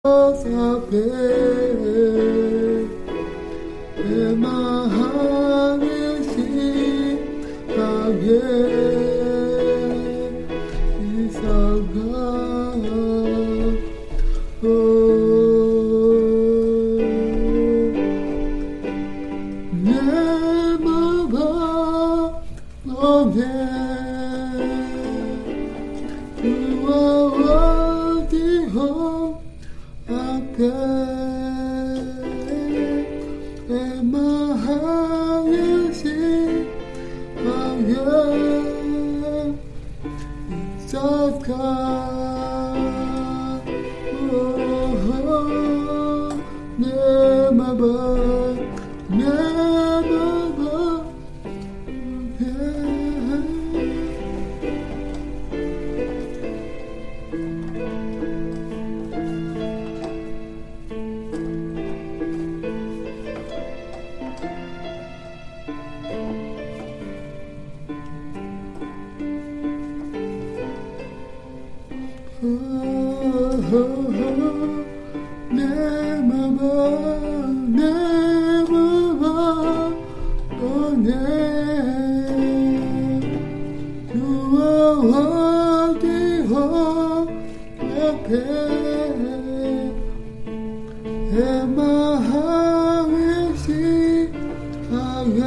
앞에 마음이 심하게 이상하오 내 맘아 너네 그와 어디호 앞에 내 마음이 심하게 있었까 내 맘아 내 맘아 내 맘아 내 맘아 너네 주와 어디호 앞에 내 마음이 심하게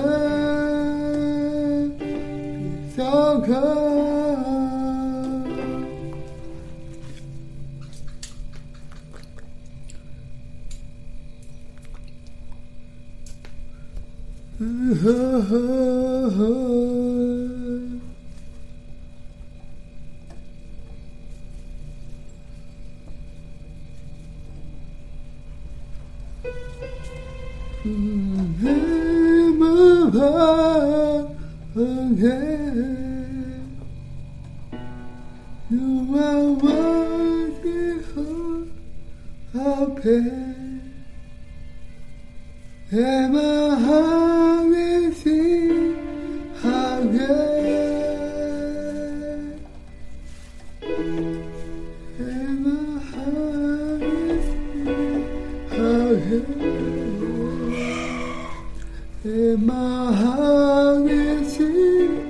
빗어가 You are worthy 앞에 내 마음이 심하게 내 마음이 심하게 내 마음이 심하게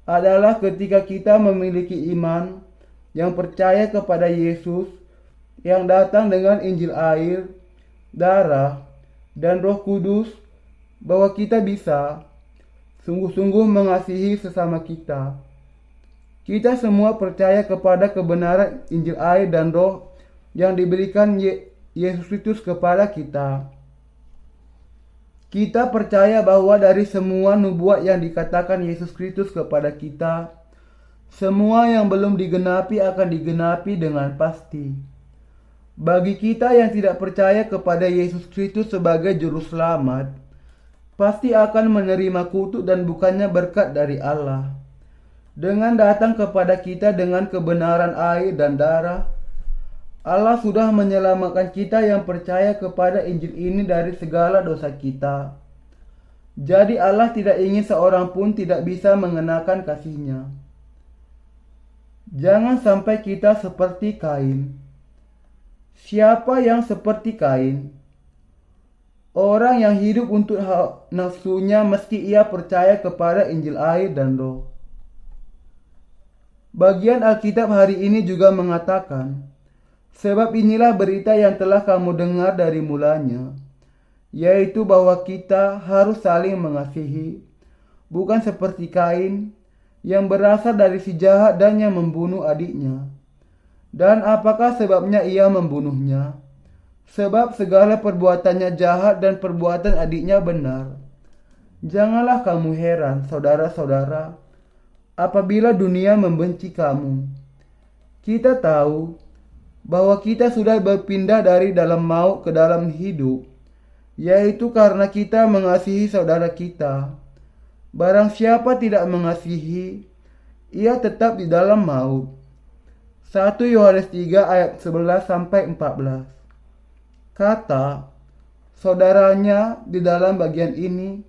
adalah ketika kita memiliki iman yang percaya kepada Yesus yang datang dengan Injil air, darah, dan Roh Kudus, bahwa kita bisa sungguh-sungguh mengasihi sesama kita. Kita semua percaya kepada kebenaran Injil air dan Roh yang diberikan Yesus Kristus kepada kita. Kita percaya bahwa dari semua nubuat yang dikatakan Yesus Kristus kepada kita, semua yang belum digenapi akan digenapi dengan pasti. Bagi kita yang tidak percaya kepada Yesus Kristus sebagai juru selamat, pasti akan menerima kutuk dan bukannya berkat dari Allah. Dengan datang kepada kita dengan kebenaran air dan darah, Allah sudah menyelamatkan kita yang percaya kepada Injil ini dari segala dosa kita. Jadi Allah tidak ingin seorang pun tidak bisa mengenakan kasih-Nya. Jangan sampai kita seperti Kain. Siapa yang seperti Kain? Orang yang hidup untuk nafsunya meski ia percaya kepada Injil air dan Roh. Bagian Alkitab hari ini juga mengatakan, sebab inilah berita yang telah kamu dengar dari mulanya, yaitu bahwa kita harus saling mengasihi, bukan seperti Kain yang berasal dari si jahat dan yang membunuh adiknya. Dan apakah sebabnya ia membunuhnya? Sebab segala perbuatannya jahat dan perbuatan adiknya benar. Janganlah kamu heran, saudara-saudara, apabila dunia membenci kamu. Kita tahu bahwa kita sudah berpindah dari dalam maut ke dalam hidup, yaitu karena kita mengasihi saudara kita. Barang siapa tidak mengasihi, ia tetap di dalam maut. 1 Yohanes 3 ayat 11-14. Kata saudaranya di dalam bagian ini,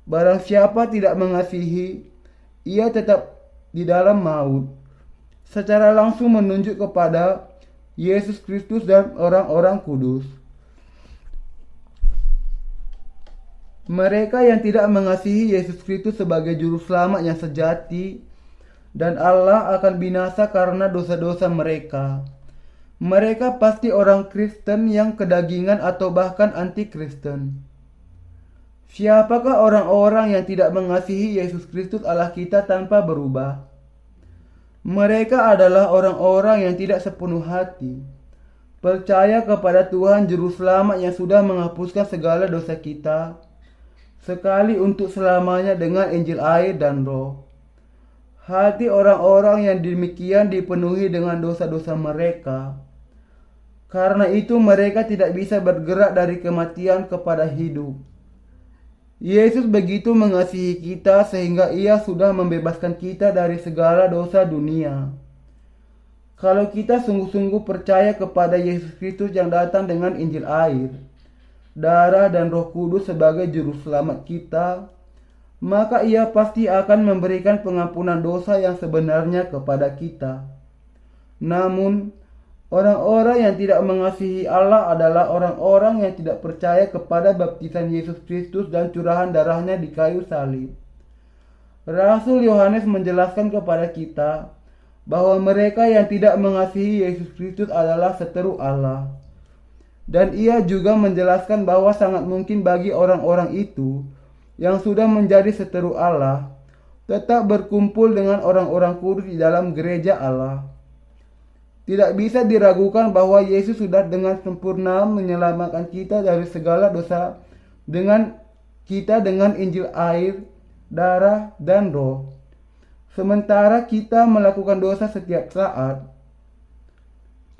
barang siapa tidak mengasihi, ia tetap di dalam maut. Secara langsung menunjuk kepada Yesus Kristus dan orang-orang kudus. Mereka yang tidak mengasihi Yesus Kristus sebagai juru selamat yang sejati, dan Allah akan binasa karena dosa-dosa mereka. Mereka pasti orang Kristen yang kedagingan atau bahkan anti-Kristen. Siapakah orang-orang yang tidak mengasihi Yesus Kristus Allah kita tanpa berubah? Mereka adalah orang-orang yang tidak sepenuh hati percaya kepada Tuhan Juru Selamat yang sudah menghapuskan segala dosa kita sekali untuk selamanya dengan Injil air dan Roh. Hati orang-orang yang demikian dipenuhi dengan dosa-dosa mereka. Karena itu mereka tidak bisa bergerak dari kematian kepada hidup. Yesus begitu mengasihi kita sehingga ia sudah membebaskan kita dari segala dosa dunia. Kalau kita sungguh-sungguh percaya kepada Yesus Kristus yang datang dengan Injil air, darah dan Roh Kudus sebagai juru selamat kita, maka ia pasti akan memberikan pengampunan dosa yang sebenarnya kepada kita. Namun, orang-orang yang tidak mengasihi Allah adalah orang-orang yang tidak percaya kepada baptisan Yesus Kristus dan curahan darahnya di kayu salib. Rasul Yohanes menjelaskan kepada kita bahwa mereka yang tidak mengasihi Yesus Kristus adalah seteru Allah. Dan ia juga menjelaskan bahwa sangat mungkin bagi orang-orang itu yang sudah menjadi seteru Allah tetap berkumpul dengan orang-orang kudus di dalam gereja Allah. Tidak bisa diragukan bahwa Yesus sudah dengan sempurna menyelamatkan kita dari segala dosa dengan Injil air, darah, dan Roh. Sementara kita melakukan dosa setiap saat,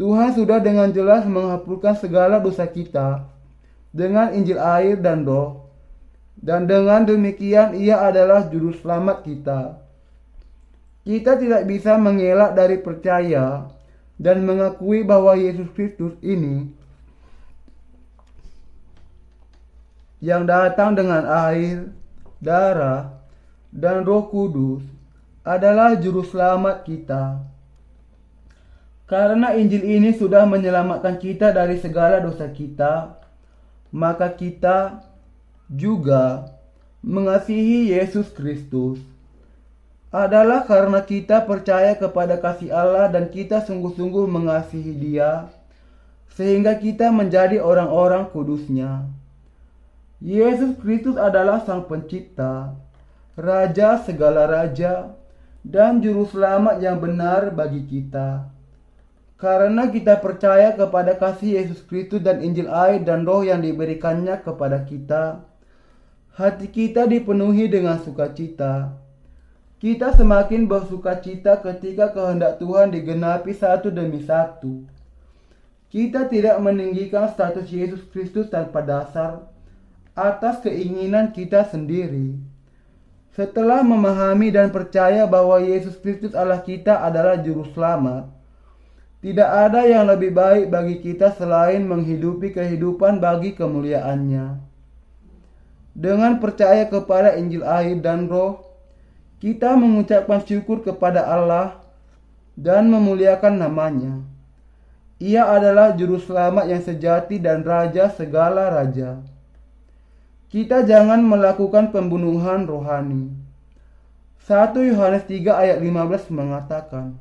Tuhan sudah dengan jelas menghapuskan segala dosa kita dengan Injil air dan Roh. Dan dengan demikian ia adalah juru selamat kita. Kita tidak bisa mengelak dari percaya dan mengakui bahwa Yesus Kristus ini yang datang dengan air, darah, dan Roh Kudus adalah juru selamat kita. Karena Injil ini sudah menyelamatkan kita dari segala dosa kita, maka kita juga mengasihi Yesus Kristus. adalah karena kita percaya kepada kasih Allah dan kita sungguh-sungguh mengasihi Dia, sehingga kita menjadi orang-orang kudusnya. Yesus Kristus adalah Sang Pencipta, Raja segala raja, dan Juru Selamat yang benar bagi kita. Karena kita percaya kepada kasih Yesus Kristus dan Injil air dan Roh yang diberikannya kepada kita, hati kita dipenuhi dengan sukacita. Kita semakin bersukacita ketika kehendak Tuhan digenapi satu demi satu. Kita tidak meninggikan status Yesus Kristus tanpa dasar atas keinginan kita sendiri. Setelah memahami dan percaya bahwa Yesus Kristus Allah kita adalah Juru Selamat, tidak ada yang lebih baik bagi kita selain menghidupi kehidupan bagi kemuliaan-Nya. Dengan percaya kepada Injil air dan Roh, kita mengucapkan syukur kepada Allah dan memuliakan nama-Nya. Ia adalah Juru Selamat yang sejati dan Raja segala raja. Kita jangan melakukan pembunuhan rohani. 1 Yohanes 3 ayat 15 mengatakan,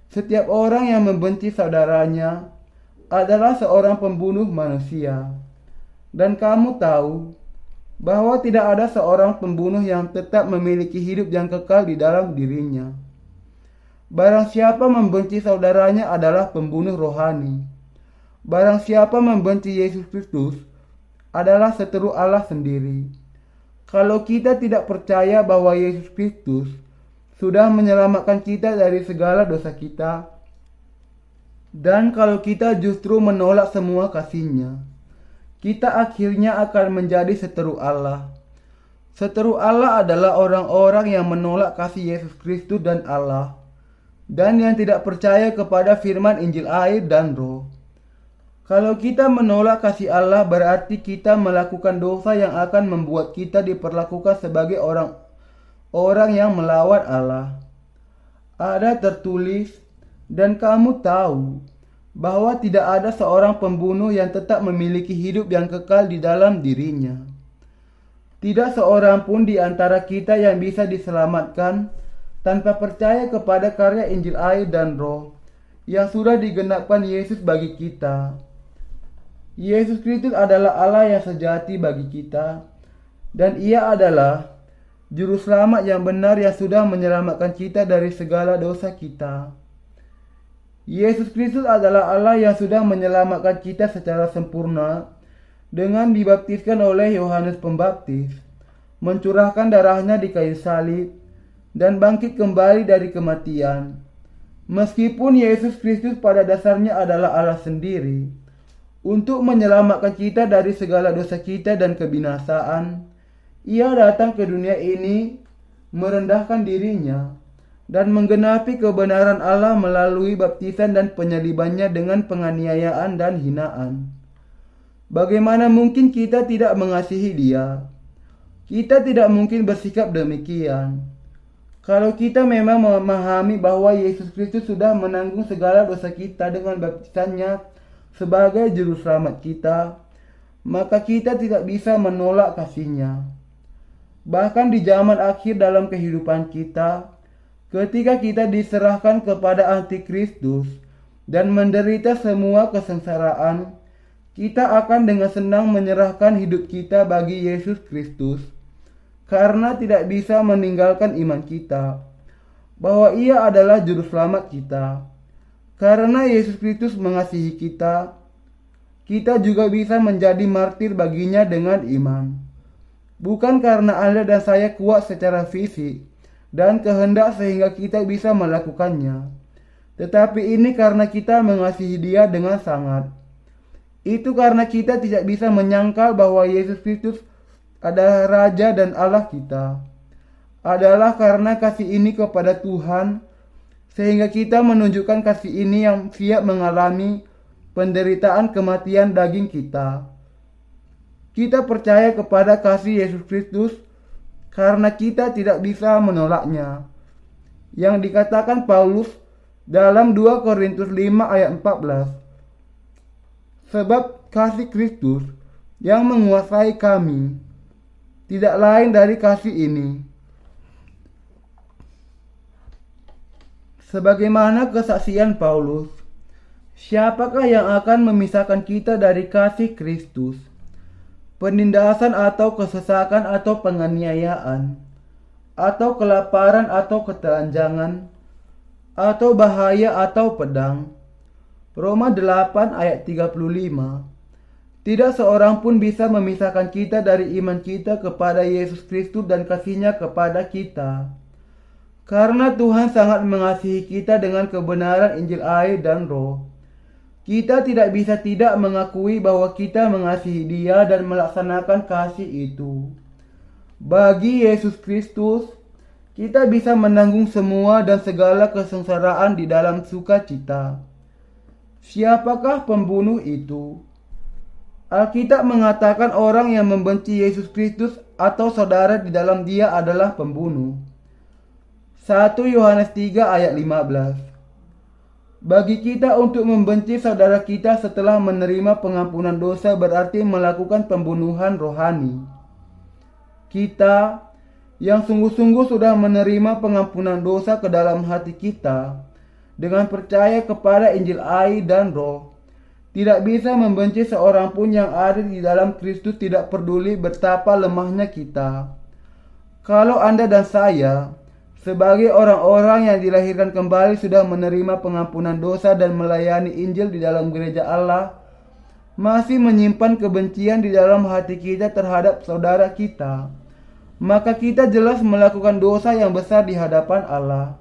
setiap orang yang membenci saudaranya adalah seorang pembunuh manusia. Dan kamu tahu bahwa tidak ada seorang pembunuh yang tetap memiliki hidup yang kekal di dalam dirinya. Barang siapa membenci saudaranya adalah pembunuh rohani. Barang siapa membenci Yesus Kristus adalah seteru Allah sendiri. Kalau kita tidak percaya bahwa Yesus Kristus sudah menyelamatkan kita dari segala dosa kita, dan kalau kita justru menolak semua kasih-Nya, kita akhirnya akan menjadi seteru Allah. Seteru Allah adalah orang-orang yang menolak kasih Yesus Kristus dan Allah, dan yang tidak percaya kepada firman Injil air dan Roh. Kalau kita menolak kasih Allah, berarti kita melakukan dosa yang akan membuat kita diperlakukan sebagai orang yang melawan Allah. Ada tertulis, dan kamu tahu bahwa tidak ada seorang pembunuh yang tetap memiliki hidup yang kekal di dalam dirinya. Tidak seorang pun di antara kita yang bisa diselamatkan tanpa percaya kepada karya Injil air dan Roh yang sudah digenapkan Yesus bagi kita. Yesus Kristus adalah Allah yang sejati bagi kita, dan Ia adalah Juru Selamat yang benar yang sudah menyelamatkan kita dari segala dosa kita. Yesus Kristus adalah Allah yang sudah menyelamatkan kita secara sempurna dengan dibaptiskan oleh Yohanes Pembaptis, mencurahkan darahnya di kayu salib, dan bangkit kembali dari kematian. Meskipun Yesus Kristus pada dasarnya adalah Allah sendiri, untuk menyelamatkan kita dari segala dosa kita dan kebinasaan, Ia datang ke dunia ini, merendahkan dirinya, dan menggenapi kebenaran Allah melalui baptisan dan penyalibannya dengan penganiayaan dan hinaan. Bagaimana mungkin kita tidak mengasihi Dia? Kita tidak mungkin bersikap demikian. Kalau kita memang memahami bahwa Yesus Kristus sudah menanggung segala dosa kita dengan baptisannya sebagai Juru Selamat kita, maka kita tidak bisa menolak kasih-Nya. Bahkan di zaman akhir dalam kehidupan kita, ketika kita diserahkan kepada Antikristus dan menderita semua kesengsaraan, kita akan dengan senang menyerahkan hidup kita bagi Yesus Kristus, karena tidak bisa meninggalkan iman kita bahwa Ia adalah Juru Selamat kita. Karena Yesus Kristus mengasihi kita, kita juga bisa menjadi martir baginya dengan iman. Bukan karena Anda dan saya kuat secara fisik dan kehendak sehingga kita bisa melakukannya, tetapi ini karena kita mengasihi Dia dengan sangat. Itu karena kita tidak bisa menyangkal bahwa Yesus Kristus adalah Raja dan Allah kita. Adalah karena kasih ini kepada Tuhan, sehingga kita menunjukkan kasih ini yang siap mengalami penderitaan kematian daging kita. Kita percaya kepada kasih Yesus Kristus karena kita tidak bisa menolaknya. Yang dikatakan Paulus dalam 2 Korintus 5 ayat 14. Sebab kasih Kristus yang menguasai kami, tidak lain dari kasih ini, Sebagaimana kesaksian Paulus, siapakah yang akan memisahkan kita dari kasih Kristus? Penindasan atau kesesakan atau penganiayaan, atau kelaparan atau ketelanjangan, atau bahaya atau pedang. Roma 8 ayat 35. Tidak seorang pun bisa memisahkan kita dari iman kita kepada Yesus Kristus dan kasih-Nya kepada kita. Karena Tuhan sangat mengasihi kita dengan kebenaran Injil air dan Roh. Kita tidak bisa tidak mengakui bahwa kita mengasihi Dia dan melaksanakan kasih itu. Bagi Yesus Kristus, kita bisa menanggung semua dan segala kesengsaraan di dalam sukacita. Siapakah pembunuh itu? Alkitab mengatakan orang yang membenci Yesus Kristus atau saudara di dalam Dia adalah pembunuh. 1 Yohanes 3 ayat 15. Bagi kita untuk membenci saudara kita setelah menerima pengampunan dosa berarti melakukan pembunuhan rohani. Kita yang sungguh-sungguh sudah menerima pengampunan dosa ke dalam hati kita dengan percaya kepada Injil air dan Roh, tidak bisa membenci seorang pun yang ada di dalam Kristus, tidak peduli betapa lemahnya kita. Kalau Anda dan saya sebagai orang-orang yang dilahirkan kembali sudah menerima pengampunan dosa dan melayani Injil di dalam gereja Allah, masih menyimpan kebencian di dalam hati kita terhadap saudara kita, maka kita jelas melakukan dosa yang besar di hadapan Allah.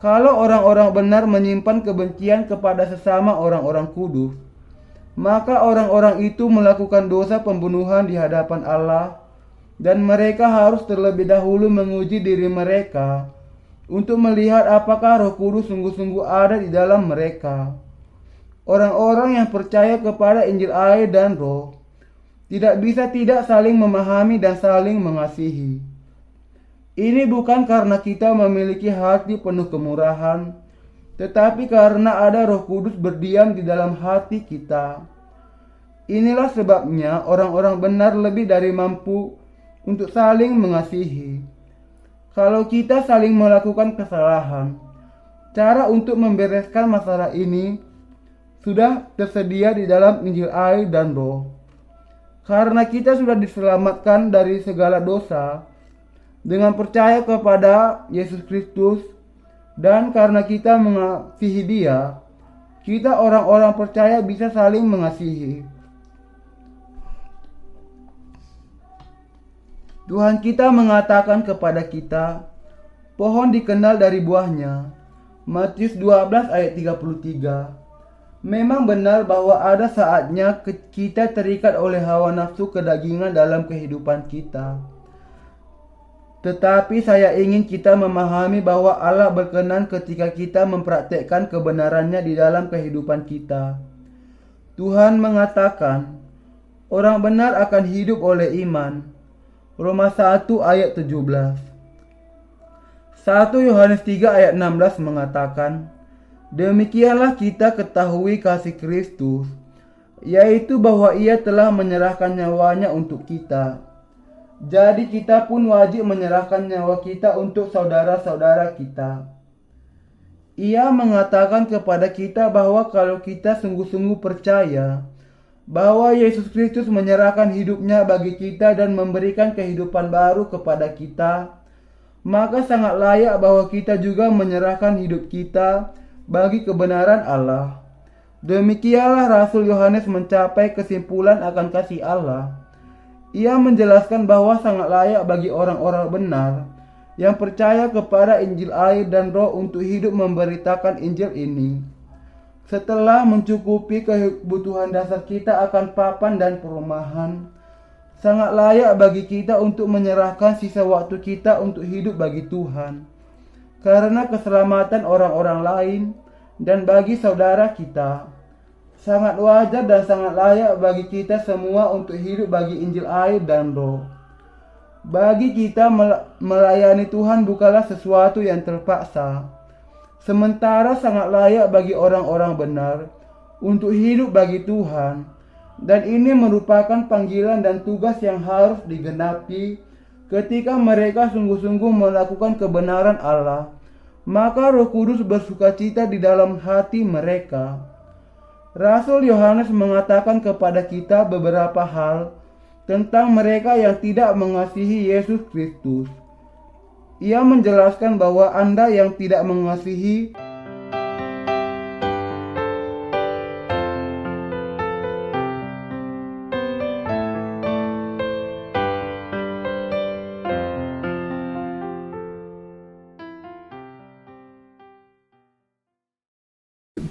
Kalau orang-orang benar menyimpan kebencian kepada sesama orang-orang kudus, maka orang-orang itu melakukan dosa pembunuhan di hadapan Allah, dan mereka harus terlebih dahulu menguji diri mereka untuk melihat apakah Roh Kudus sungguh-sungguh ada di dalam mereka. Orang-orang yang percaya kepada Injil air dan Roh tidak bisa tidak saling memahami dan saling mengasihi. Ini bukan karena kita memiliki hati penuh kemurahan, tetapi karena ada Roh Kudus berdiam di dalam hati kita. Inilah sebabnya orang-orang benar lebih dari mampu untuk saling mengasihi. Kalau kita saling melakukan kesalahan, cara untuk membereskan masalah ini sudah tersedia di dalam Injil air dan Roh. Karena kita sudah diselamatkan dari segala dosa dengan percaya kepada Yesus Kristus, dan karena kita mengasihi Dia, kita orang-orang percaya bisa saling mengasihi. Tuhan kita mengatakan kepada kita, pohon dikenal dari buahnya. Matius 12 ayat 33. Memang benar bahwa ada saatnya kita terikat oleh hawa nafsu kedagingan dalam kehidupan kita. Tetapi saya ingin kita memahami bahwa Allah berkenan ketika kita mempraktekkan kebenarannya di dalam kehidupan kita. Tuhan mengatakan, orang benar akan hidup oleh iman. Roma 1 ayat 17. 1 Yohanes 3 ayat 16 mengatakan, demikianlah kita ketahui kasih Kristus, yaitu bahwa Ia telah menyerahkan nyawanya untuk kita. Jadi kita pun wajib menyerahkan nyawa kita untuk saudara-saudara kita. Ia mengatakan kepada kita bahwa kalau kita sungguh-sungguh percaya bahwa Yesus Kristus menyerahkan hidupnya bagi kita dan memberikan kehidupan baru kepada kita, maka sangat layak bahwa kita juga menyerahkan hidup kita bagi kebenaran Allah. Demikianlah Rasul Yohanes mencapai kesimpulan akan kasih Allah. Ia menjelaskan bahwa sangat layak bagi orang-orang benar yang percaya kepada Injil air dan Roh untuk hidup memberitakan Injil ini. Setelah mencukupi kebutuhan dasar kita akan papan dan perumahan, sangat layak bagi kita untuk menyerahkan sisa waktu kita untuk hidup bagi Tuhan, karena keselamatan orang-orang lain dan bagi saudara kita. Sangat wajar dan sangat layak bagi kita semua untuk hidup bagi Injil air dan Roh. Bagi kita melayani Tuhan bukanlah sesuatu yang terpaksa. Sementara sangat layak bagi orang-orang benar untuk hidup bagi Tuhan, dan ini merupakan panggilan dan tugas yang harus digenapi ketika mereka sungguh-sungguh melakukan kebenaran Allah maka Roh Kudus bersukacita di dalam hati mereka. Rasul Yohanes mengatakan kepada kita beberapa hal tentang mereka yang tidak mengasihi Yesus Kristus. Ia menjelaskan bahwa Anda yang tidak mengasihi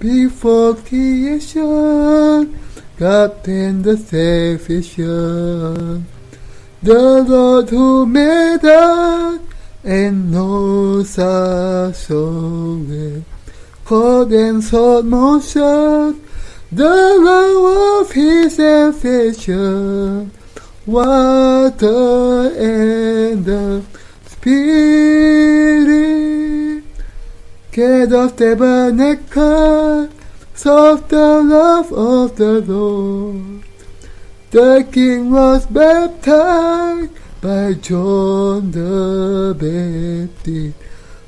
Before creation, God planned the salvation. The Lord who made us and knows us so well, called and sought motion, the love of His salvation, water and the Spirit. Get of tabernacle, soft the love of the Lord. The King was baptized by John the Baptist,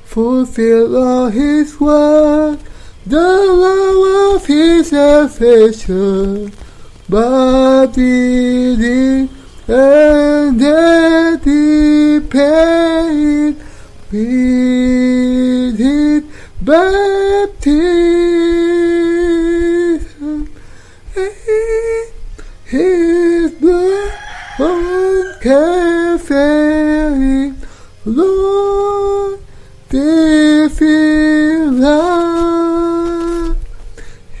fulfill all His word, the love of His salvation, body and death He paid with His baptism. His blood on Calvary, Lord, defeat love,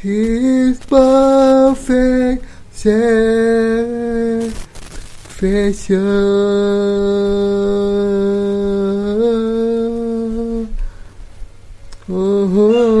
His perfect salvation. Oh.